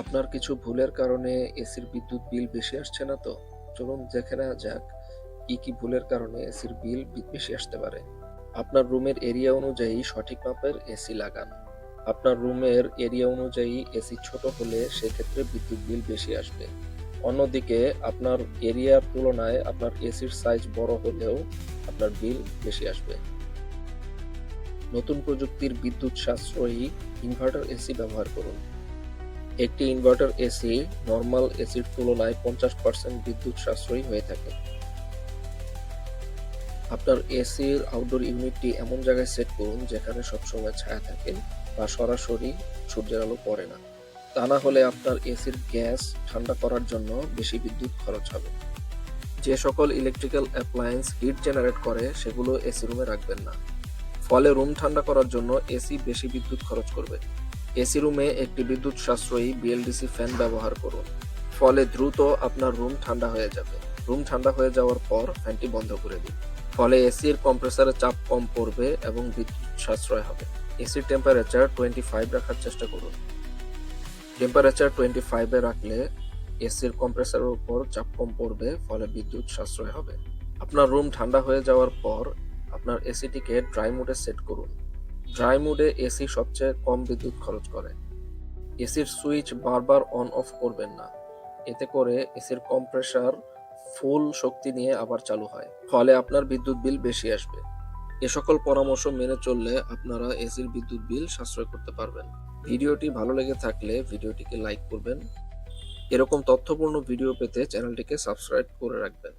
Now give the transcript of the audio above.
আপনার কিছু ভুলের কারণে এসির বিদ্যুৎ বিল বেশি আসছে না তো? চলুন দেখে নেওয়া যাক কি ভুলের কারণে এসির বিল বেশি আসতে পারে। আপনার রুমের এরিয়া অনুযায়ী সঠিক মাপের এসি লাগান। আপনার রুমের এরিয়া অনুযায়ী এসি ছোট হলে সেক্ষেত্রে বিদ্যুৎ বিল বেশি আসবে। অন্যদিকে আপনার এরিয়ার তুলনায় আপনার এসির সাইজ বড় হলেও আপনার বিল বেশি আসবে। নতুন প্রযুক্তির বিদ্যুৎ সাশ্রয়ী ইনভার্টার এসি ব্যবহার করুন। একটি ইনভার্টার এসি নরমাল এসির তুলনায় 50% বিদ্যুৎ সাশ্রয়ী হয়ে থাকে। আপনার এসির আউটডোর ইউনিটটি এমন জায়গায় সেট করুন যেখানে সবসময় ছায়া থাকে বা সরাসরি সূর্যের আলো পড়ে না। তা না হলে আপনার এসির গ্যাস ঠান্ডা করার জন্য বেশি বিদ্যুৎ খরচ হবে। যে সকল ইলেকট্রিক্যাল অ্যাপ্লায়েন্স হিট জেনারেট করে সেগুলো এসি রুমে রাখবেন না। ফলে রুম ঠান্ডা করার জন্য এসি বেশি বিদ্যুৎ খরচ করবে। এসি রুমে একটি বিদ্যুৎ সাশ্রয়ী বিএলডিসি ফ্যান ব্যবহার করুন। ফলে দ্রুত আপনার রুম ঠান্ডা হয়ে যাবে। রুম ঠান্ডা হয়ে যাওয়ার পর ফ্যানটি বন্ধ করে দিন। ফলে এসির কম্প্রেসারে চাপ কম পড়বে এবং বিদ্যুৎ সাশ্রয় হবে। এসির টেম্পারেচার 25 রাখার চেষ্টা করুন। টেম্পারেচার 25-এ রাখলে এসির কম্প্রেসারের উপর চাপ কম পড়বে, ফলে বিদ্যুৎ সাশ্রয় হবে। আপনার রুম ঠান্ডা হয়ে যাওয়ার পর আপনার এসিটিকে ড্রাই মোডে সেট করুন। ড্রাই মোডে এসি সবচেয়ে কম বিদ্যুৎ খরচ করে। এসির সুইচ বারবার অন অফ করবেন না। এতে করে এসির কম্প্রেসার ফুল শক্তি নিয়ে আবার চালু হয়। ফলে আপনার বিদ্যুৎ বিল বেশি আসবে। এ সকল পরামর্শ মেনে চললে আপনারা এসির বিদ্যুৎ বিল সাশ্রয় করতে পারবেন। ভিডিওটি ভালো লেগে থাকলে ভিডিওটিকে লাইক করবেন। এরকম তথ্যপূর্ণ ভিডিও পেতে চ্যানেলটিকে সাবস্ক্রাইব করে রাখবেন।